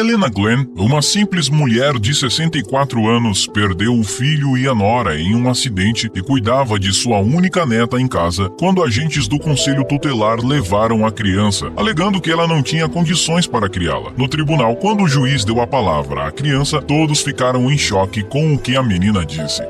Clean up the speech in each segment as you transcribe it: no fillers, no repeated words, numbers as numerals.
Helena Glenn, uma simples mulher de 64 anos, perdeu o filho e a nora em um acidente e cuidava de sua única neta em casa quando agentes do conselho tutelar levaram a criança, alegando que ela não tinha condições para criá-la. No tribunal, quando o juiz deu a palavra à criança, todos ficaram em choque com o que a menina disse.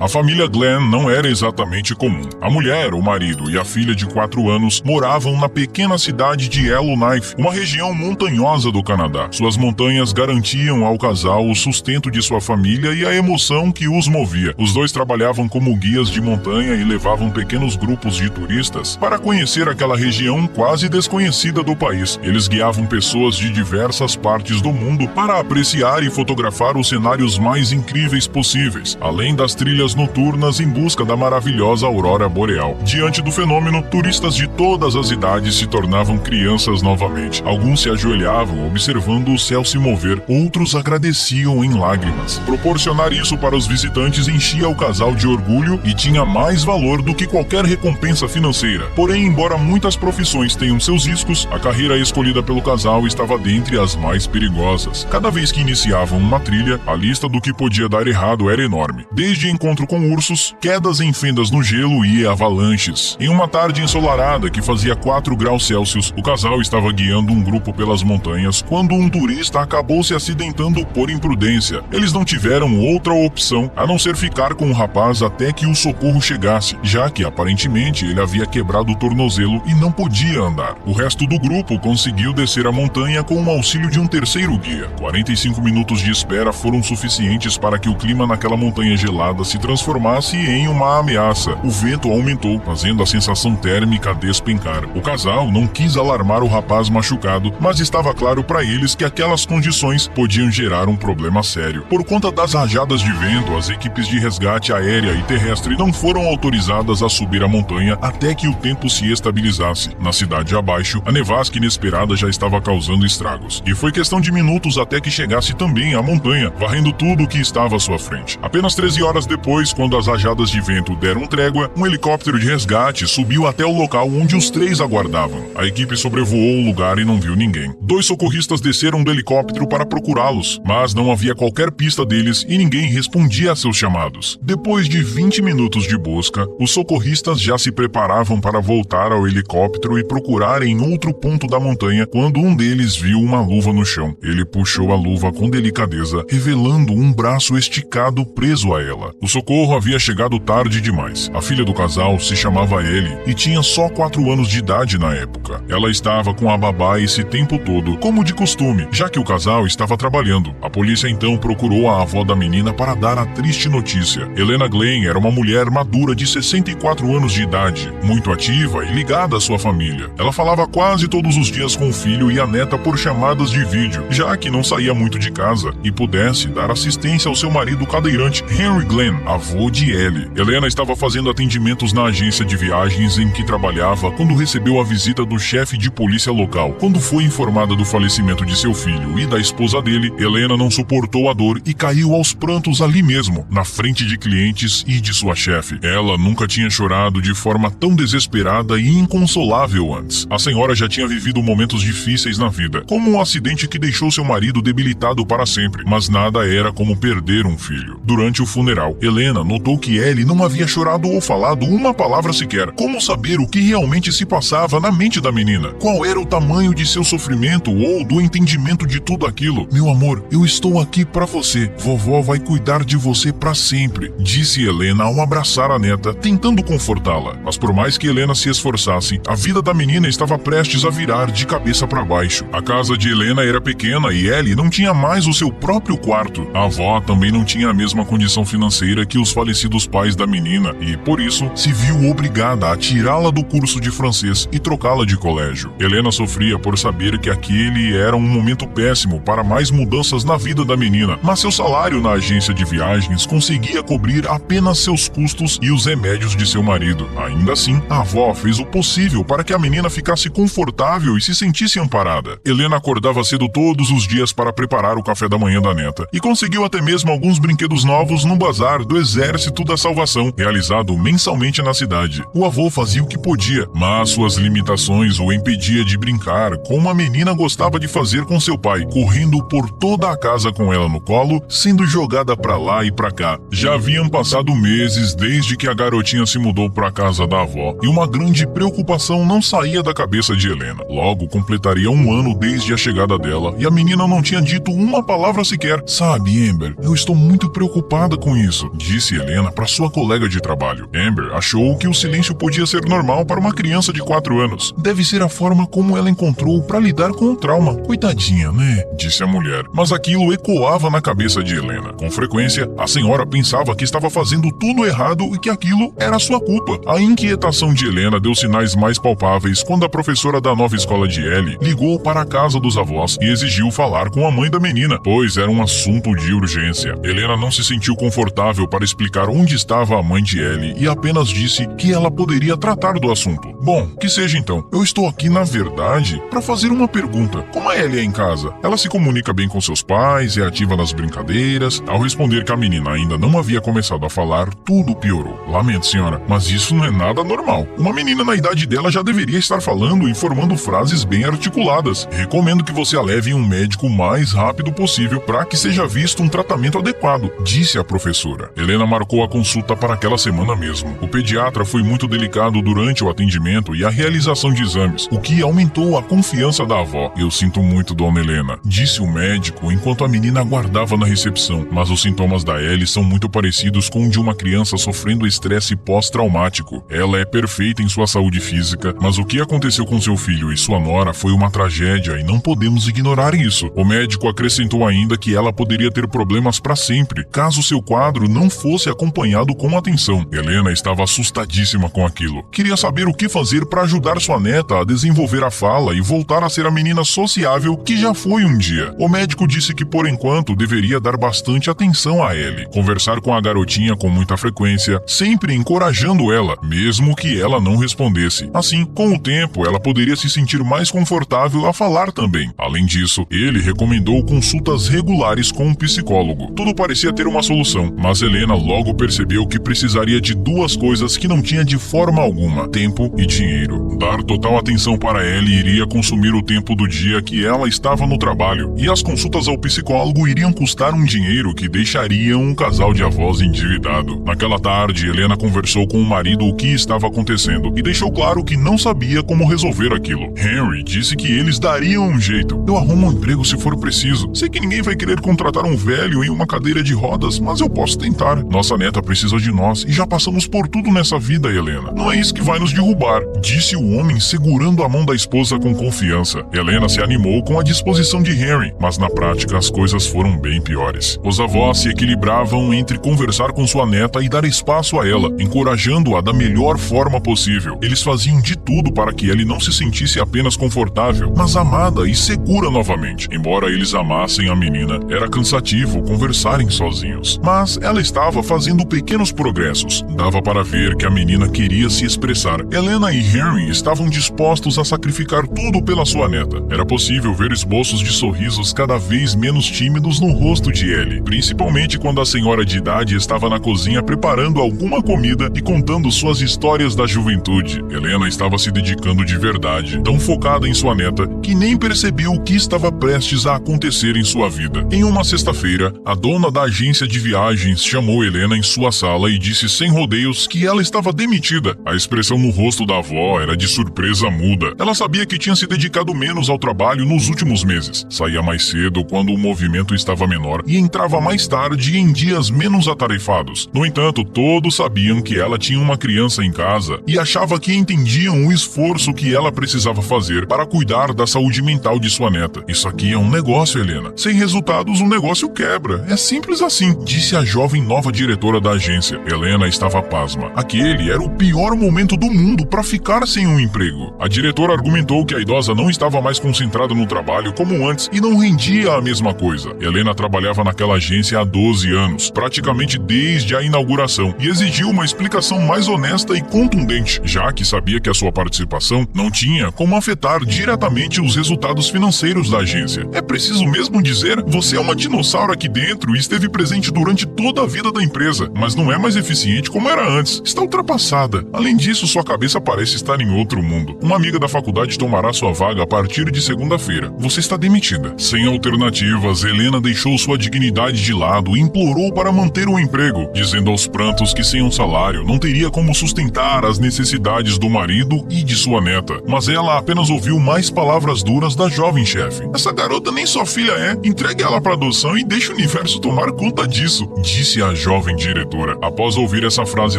A família Glenn não era exatamente comum. A mulher, o marido e a filha de 4 anos moravam na pequena cidade de Yellowknife, uma região montanhosa do Canadá. Suas montanhas garantiam ao casal o sustento de sua família e a emoção que os movia. Os dois trabalhavam como guias de montanha e levavam pequenos grupos de turistas para conhecer aquela região quase desconhecida do país. Eles guiavam pessoas de diversas partes do mundo para apreciar e fotografar os cenários mais incríveis possíveis, além das trilhas noturnas em busca da maravilhosa aurora boreal. Diante do fenômeno, turistas de todas as idades se tornavam crianças novamente. Alguns se ajoelhavam observando o céu se mover, outros agradeciam em lágrimas. Proporcionar isso para os visitantes enchia o casal de orgulho e tinha mais valor do que qualquer recompensa financeira. Porém, embora muitas profissões tenham seus riscos, a carreira escolhida pelo casal estava dentre as mais perigosas. Cada vez que iniciavam uma trilha, a lista do que podia dar errado era enorme. Desde encontro com ursos, quedas em fendas no gelo e avalanches. Em uma tarde ensolarada que fazia 4 graus Celsius, o casal estava guiando um grupo pelas montanhas quando um turista acabou se acidentando por imprudência. Eles não tiveram outra opção a não ser ficar com o rapaz até que o socorro chegasse, já que aparentemente ele havia quebrado o tornozelo e não podia andar. O resto do grupo conseguiu descer a montanha com o auxílio de um terceiro guia. 45 minutos de espera foram suficientes para que o clima naquela montanha gelada se transformasse em uma ameaça. O vento aumentou, fazendo a sensação térmica despencar. O casal não quis alarmar o rapaz machucado, mas estava claro para eles que aquelas condições podiam gerar um problema sério. Por conta das rajadas de vento, as equipes de resgate aérea e terrestre não foram autorizadas a subir a montanha até que o tempo se estabilizasse. Na cidade abaixo, a nevasca inesperada já estava causando estragos, e foi questão de minutos até que chegasse também a montanha, varrendo tudo o que estava à sua frente. Apenas 13 horas depois, quando as rajadas de vento deram trégua, um helicóptero de resgate subiu até o local onde os 3 aguardavam. A equipe sobrevoou o lugar e não viu ninguém. 2 socorristas desceram do helicóptero para procurá-los, mas não havia qualquer pista deles e ninguém respondia a seus chamados. Depois de 20 minutos de busca, os socorristas já se preparavam para voltar ao helicóptero e procurar em outro ponto da montanha quando um deles viu uma luva no chão. Ele puxou a luva com delicadeza, revelando um braço esticado preso a ela. O socorro havia chegado tarde demais. A filha do casal se chamava Ellie e tinha só 4 anos de idade na época. Ela estava com a babá esse tempo todo, como de costume, já que o casal estava trabalhando. A polícia então procurou a avó da menina para dar a triste notícia. Helena Glenn era uma mulher madura de 64 anos de idade, muito ativa e ligada à sua família. Ela falava quase todos os dias com o filho e a neta por chamadas de vídeo, já que não saía muito de casa e pudesse dar assistência ao seu marido cadeirante Henry Glenn, avô de Ellie. Helena estava fazendo atendimentos na agência de viagens em que trabalhava quando recebeu a visita do chefe de polícia local. Quando foi informada do falecimento de seu filho e da esposa dele, Helena não suportou a dor e caiu aos prantos ali mesmo, na frente de clientes e de sua chefe. Ela nunca tinha chorado de forma tão desesperada e inconsolável antes. A senhora já tinha vivido momentos difíceis na vida, como um acidente que deixou seu marido debilitado para sempre, mas nada era como perder um filho. Durante o funeral, Helena notou que Ellie não havia chorado ou falado uma palavra sequer. Como saber o que realmente se passava na mente da menina? Qual era o tamanho de seu sofrimento ou do entendimento de tudo aquilo? Meu amor, eu estou aqui pra você. Vovó vai cuidar de você pra sempre, disse Helena ao abraçar a neta, tentando confortá-la. Mas por mais que Helena se esforçasse, a vida da menina estava prestes a virar de cabeça para baixo. A casa de Helena era pequena e Ellie não tinha mais o seu próprio quarto. A avó também não tinha a mesma condição financeira que os falecidos pais da menina e, por isso, se viu obrigada a tirá-la do curso de francês e trocá-la de colégio. Helena sofria por saber que aquele era um momento péssimo para mais mudanças na vida da menina, mas seu salário na agência de viagens conseguia cobrir apenas seus custos e os remédios de seu marido. Ainda assim, a avó fez o possível para que a menina ficasse confortável e se sentisse amparada. Helena acordava cedo todos os dias para preparar o café da manhã da neta e conseguiu até mesmo alguns brinquedos novos no bazar do Exército da Salvação, realizado mensalmente na cidade. O avô fazia o que podia, mas suas limitações o impedia de brincar, como a menina gostava de fazer com seu pai, correndo por toda a casa com ela no colo, sendo jogada pra lá e pra cá. Já haviam passado meses desde que a garotinha se mudou pra casa da avó, e uma grande preocupação não saía da cabeça de Helena. Logo completaria 1 ano desde a chegada dela, e a menina não tinha dito uma palavra sequer. Sabe, Amber, eu estou muito preocupada com isso, disse Helena para sua colega de trabalho. Amber achou que o silêncio podia ser normal para uma criança de 4 anos. Deve ser a forma como ela encontrou para lidar com o trauma. Coitadinha, né? Disse a mulher. Mas aquilo ecoava na cabeça de Helena. Com frequência, a senhora pensava que estava fazendo tudo errado e que aquilo era sua culpa. A inquietação de Helena deu sinais mais palpáveis quando a professora da nova escola de Ellie ligou para a casa dos avós e exigiu falar com a mãe da menina, pois era um assunto de urgência. Helena não se sentiu confortável para explicar onde estava a mãe de Ellie e apenas disse que ela poderia tratar do assunto. Bom, que seja então. Eu estou aqui, na verdade, para fazer uma pergunta. Como a Ellie é em casa? Ela se comunica bem com seus pais, é ativa nas brincadeiras? Ao responder que a menina ainda não havia começado a falar, tudo piorou. Lamento, senhora, mas isso não é nada normal. Uma menina na idade dela já deveria estar falando e formando frases bem articuladas. Recomendo que você a leve em um médico o mais rápido possível para que seja visto um tratamento adequado, disse a professora. Helena marcou a consulta para aquela semana mesmo. O pediatra foi muito delicado durante o atendimento e a realização de exames, o que aumentou a confiança da avó. Eu sinto muito, dona Helena, disse o médico enquanto a menina aguardava na recepção, mas os sintomas da Ellie são muito parecidos com o de uma criança sofrendo estresse pós-traumático. Ela é perfeita em sua saúde física, mas o que aconteceu com seu filho e sua nora foi uma tragédia e não podemos ignorar isso. O médico acrescentou ainda que ela poderia ter problemas para sempre, caso seu quadro não fosse acompanhado com atenção. Helena estava assustadíssima com aquilo. Queria saber o que fazer para ajudar sua neta a desenvolver a fala e voltar a ser a menina sociável que já foi um dia. O médico disse que por enquanto deveria dar bastante atenção a Ellie, conversar com a garotinha com muita frequência, sempre encorajando ela, mesmo que ela não respondesse. Assim, com o tempo, ela poderia se sentir mais confortável a falar também. Além disso, ele recomendou consultas regulares com um psicólogo. Tudo parecia ter uma solução, mas Helena logo percebeu que precisaria de 2 coisas que não tinha de forma alguma: tempo e dinheiro. Dar total atenção para Ellie iria consumir o tempo do dia que ela estava no trabalho, e as consultas ao psicólogo iriam custar um dinheiro que deixaria um casal de avós endividado. Naquela tarde, Helena conversou com o marido o que estava acontecendo e deixou claro que não sabia como resolver aquilo. Henry disse que eles dariam um jeito. Eu arrumo um emprego se for preciso. Sei que ninguém vai querer contratar um velho em uma cadeira de rodas, mas eu posso tentar. Nossa neta precisa de nós e já passamos por tudo nessa vida, Helena. Não é isso que vai nos derrubar, disse o homem segurando a mão da esposa com confiança. Helena se animou com a disposição de Henry, mas na prática as coisas foram bem piores. Os avós se equilibravam entre conversar com sua neta e dar espaço a ela, encorajando-a da melhor forma possível. Eles faziam de tudo para que Ellie não se sentisse apenas confortável, mas amada e segura novamente. Embora eles amassem a menina, era cansativo conversarem sozinhos. Mas ela estava fazendo pequenos progressos. Dava para ver que a menina queria se expressar. Helena e Henry estavam dispostos a sacrificar tudo pela sua neta. Era possível ver esboços de sorrisos cada vez menos tímidos no rosto de Ellie, principalmente quando a senhora de idade estava na cozinha preparando alguma comida e contando suas histórias da juventude. Helena estava se dedicando de verdade, tão focada em sua neta que nem percebeu o que estava prestes a acontecer em sua vida. Em uma sexta-feira, a dona da agência de viagens chamou Helena em sua sala e disse sem rodeios que ela estava demitida. A expressão no rosto da avó era de surpresa muda. Ela sabia que tinha se dedicado menos ao trabalho nos últimos meses. Saía mais cedo quando o movimento estava menor e entrava mais tarde em dias menos atarefados. No entanto, todos sabiam que ela tinha uma criança em casa e achava que entendiam o esforço que ela precisava fazer para cuidar da saúde mental de sua neta. Isso aqui é um negócio, Helena. Sem resultados, o negócio quebra. É simples assim, disse a jovem nova diretora da agência. Helena estava pasma. Aquele era o pior momento do mundo para ficar sem um emprego. A diretora argumentou que a idosa não estava mais concentrada no trabalho como antes e não rendia a mesma coisa. Helena trabalhava naquela agência há 12 anos, praticamente desde a inauguração, e exigiu uma explicação mais honesta e contundente, já que sabia que a sua participação não tinha como afetar diretamente os resultados financeiros da agência. É preciso mesmo dizer, você é uma dinossauro aqui dentro e esteve presente durante toda a vida da empresa, mas não é mais eficiente como era antes. Está ultrapassada. Além disso, sua cabeça parece estar em outro mundo. Uma amiga da faculdade tomará sua vaga a partir de segunda-feira. Você está demitida. Sem alternativas, Helena deixou sua dignidade de lado e implorou para manter o emprego, dizendo aos prantos que sem um salário não teria como sustentar as necessidades do marido e de sua neta. Mas ela apenas ouviu mais palavras duras da jovem chefe. Essa garota nem sua filha é. Entregue ela para adoção e deixe o universo tomar conta disso, disse a jovem diretora. Após ouvir essa frase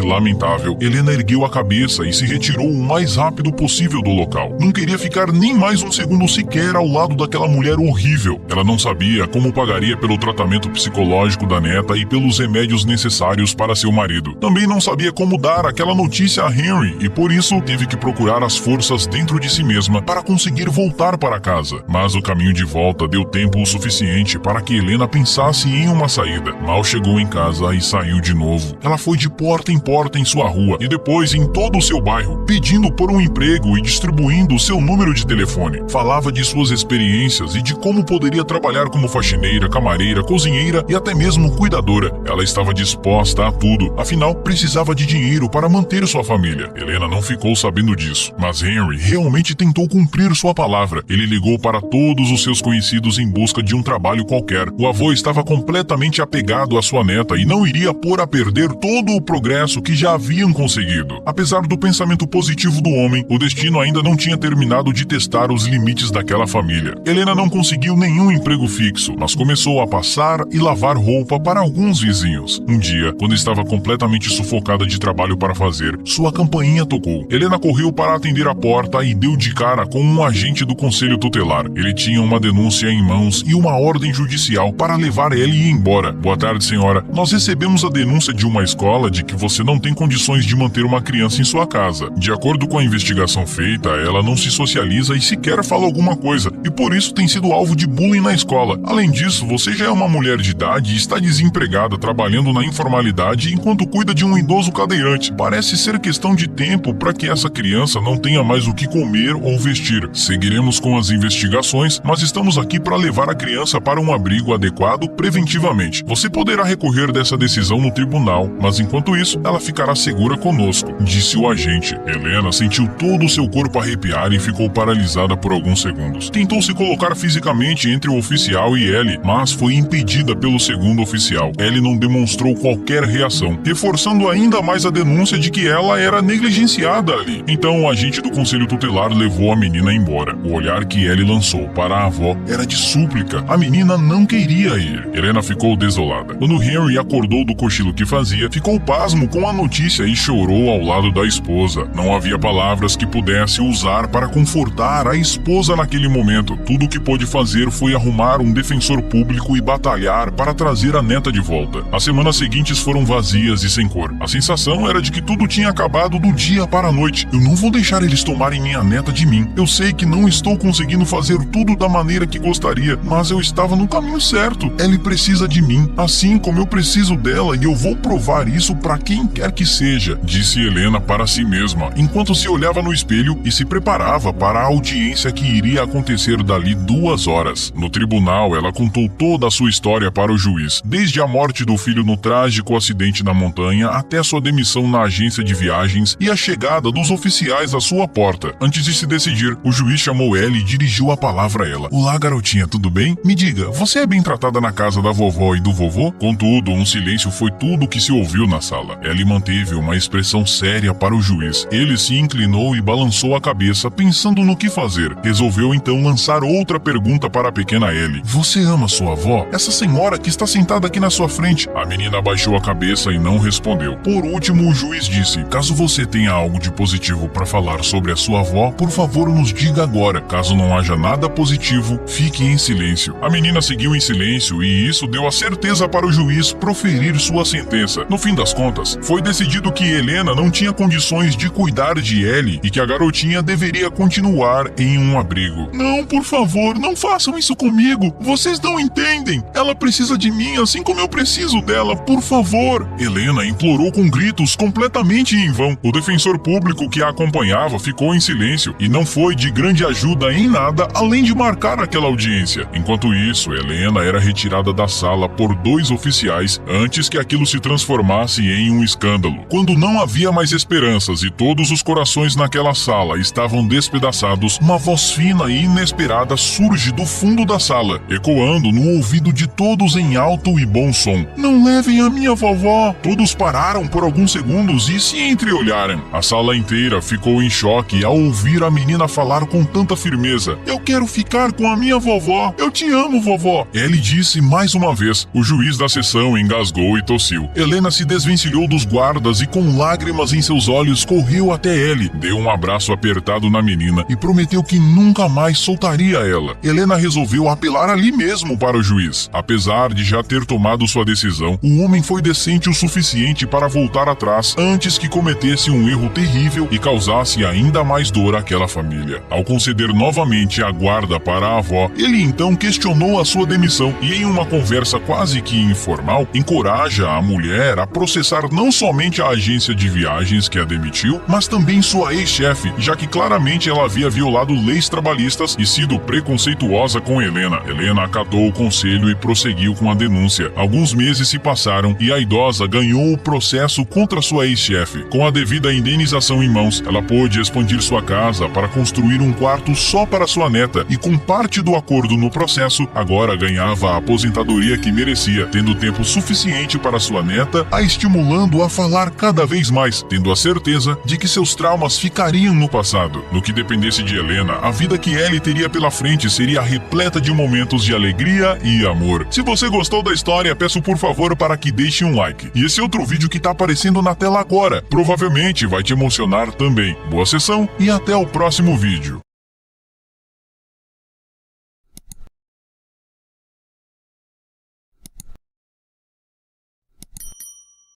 lamentável, Helena ergueu a cabeça e se retirou o mais rápido possível do local. Não queria ficar nem mais um segundo sequer ao lado daquela mulher horrível. Ela não sabia como pagaria pelo tratamento psicológico da neta e pelos remédios necessários para seu marido. Também não sabia como dar aquela notícia a Henry e por isso teve que procurar as forças dentro de si mesma para conseguir voltar para casa. Mas o caminho de volta deu tempo o suficiente para que Helena pensasse em uma saída. Mal chegou em casa e saiu de novo. Ela foi de porta em sua rua e depois em todo o seu bairro, pedindo por um emprego e distribuindo o seu número de telefone. Falava de suas experiências e de como poderia trabalhar como faxineira, camareira, cozinheira e até mesmo cuidadora. Ela estava disposta a tudo, afinal precisava de dinheiro para manter sua família. Helena não ficou sabendo disso, mas Henry realmente tentou cumprir sua palavra. Ele ligou para todos os seus conhecidos em busca de um trabalho qualquer. O avô estava completamente apegado à sua neta e não iria pôr a perder todo o progresso que já haviam conseguido. Apesar do pensamento positivo do homem, o destino ainda não tinha terminado de testar os limites daquela família. Helena não conseguiu nenhum emprego fixo, mas começou a passar e lavar roupa para alguns vizinhos. Um dia, quando estava completamente sufocada de trabalho para fazer, sua campainha tocou. Helena correu para atender a porta e deu de cara com um agente do conselho tutelar. Ele tinha uma denúncia em mãos e uma ordem judicial para levar ele embora. Boa tarde, senhora. Nós recebemos a denúncia de uma escola de que você não tem condições de manter uma criança em sua casa. De acordo com a investigação feita, ela não se socializa e sequer fala alguma coisa, e por isso tem sido alvo de bullying na escola. Além disso, você já é uma mulher de idade e está desempregada trabalhando na informalidade enquanto cuida de um idoso cadeirante. Parece ser questão de tempo para que essa criança não tenha mais o que comer ou vestir. Seguiremos com as investigações, mas estamos aqui para levar a criança para um abrigo adequado preventivamente. Você poderá recorrer dessa decisão no tribunal, mas enquanto isso, ela ficará segura conosco, disse o agente. Helena sentiu todo o seu corpo arrepiar e ficou paralisada por alguns segundos. Tentou se colocar fisicamente entre o oficial e Ellie, mas foi impedida pelo segundo oficial. Ellie não demonstrou qualquer reação, reforçando ainda mais a denúncia de que ela era negligenciada ali. Então o agente do conselho tutelar levou a menina embora. O olhar que Ellie lançou para a avó era de súplica. A menina não queria ir. Helena ficou desolada. Quando Henry acordou do cochilo que fazia, ficou pasmo com a notícia e chorou ao lado da esposa. Não havia palavras que pudesse usar para confortar a esposa naquele momento. Tudo o que pôde fazer foi arrumar um defensor público e batalhar para trazer a neta de volta. As semanas seguintes foram vazias e sem cor. A sensação era de que tudo tinha acabado do dia para a noite. Eu não vou deixar eles tomarem minha neta de mim. Eu sei que não estou conseguindo fazer tudo da maneira que gostaria, mas eu estava no caminho certo. Ellie precisa de mim, assim como eu preciso dela, e eu vou provar isso para quem quer que seja, disse Helena para si mesma, enquanto se olhava no espelho e se preparava para a audiência que iria acontecer dali 2 horas. No tribunal, ela contou toda a sua história para o juiz, desde a morte do filho no trágico acidente na montanha até sua demissão na agência de viagens e a chegada dos oficiais à sua porta. Antes de se decidir, o juiz chamou Ellie e dirigiu a palavra a ela. Olá, garotinha, tudo bem? Me diga, você é bem tratada na casa da vovó e do vovô? Contudo, um silêncio foi tudo o que se ouviu na sala. Ellie manteve uma expressão séria para o juiz. Ele se inclinou e balançou a cabeça, pensando no que fazer. Resolveu então lançar outra pergunta para a pequena Ellie. Você ama sua avó? Essa senhora que está sentada aqui na sua frente? A menina abaixou a cabeça e não respondeu. Por último, o juiz disse, caso você tenha algo de positivo para falar sobre a sua avó, por favor nos diga agora. Caso não haja nada positivo, fique em silêncio. A menina seguiu em silêncio e isso deu a certeza para o juiz proferir sua sentença. No fim das contas, foi decidido que Helena não tinha condições de cuidar cuidar de Ellie e que a garotinha deveria continuar em um abrigo. Não, por favor, não façam isso comigo. Vocês não entendem. Ela precisa de mim assim como eu preciso dela, por favor. Helena implorou com gritos completamente em vão. O defensor público que a acompanhava ficou em silêncio e não foi de grande ajuda em nada além de marcar aquela audiência. Enquanto isso, Helena era retirada da sala por 2 oficiais antes que aquilo se transformasse em um escândalo. Quando não havia mais esperanças e todos os corações naquela sala estavam despedaçados, uma voz fina e inesperada surge do fundo da sala, ecoando no ouvido de todos em alto e bom som. Não levem a minha vovó! Todos pararam por alguns segundos e se entreolharam. A sala inteira ficou em choque ao ouvir a menina falar com tanta firmeza. Eu quero ficar com a minha vovó! Eu te amo, vovó! Ellie disse mais uma vez. O juiz da sessão engasgou e tossiu. Helena se desvencilhou dos guardas e com lágrimas em seus olhos correu até Ellie, deu um abraço apertado na menina e prometeu que nunca mais soltaria ela. Helena resolveu apelar ali mesmo para o juiz. Apesar de já ter tomado sua decisão, o homem foi decente o suficiente para voltar atrás antes que cometesse um erro terrível e causasse ainda mais dor àquela família. Ao conceder novamente a guarda para a avó, ele então questionou a sua demissão e em uma conversa quase que informal, encoraja a mulher a processar não somente a agência de viagens que a demitiu, mas também sua ex-chefe, já que claramente ela havia violado leis trabalhistas e sido preconceituosa com Helena. Helena acatou o conselho e prosseguiu com a denúncia. Alguns meses se passaram e a idosa ganhou o processo contra sua ex-chefe. Com a devida indenização em mãos, ela pôde expandir sua casa para construir um quarto só para sua neta e com parte do acordo no processo, agora ganhava a aposentadoria que merecia, tendo tempo suficiente para sua neta, a estimulando a falar cada vez mais, tendo a certeza de que seus traumas ficariam no passado. No que dependesse de Helena, a vida que Ellie teria pela frente seria repleta de momentos de alegria e amor. Se você gostou da história, peço por favor para que deixe um like. E esse outro vídeo que tá aparecendo na tela agora, provavelmente vai te emocionar também. Boa sessão e até o próximo vídeo.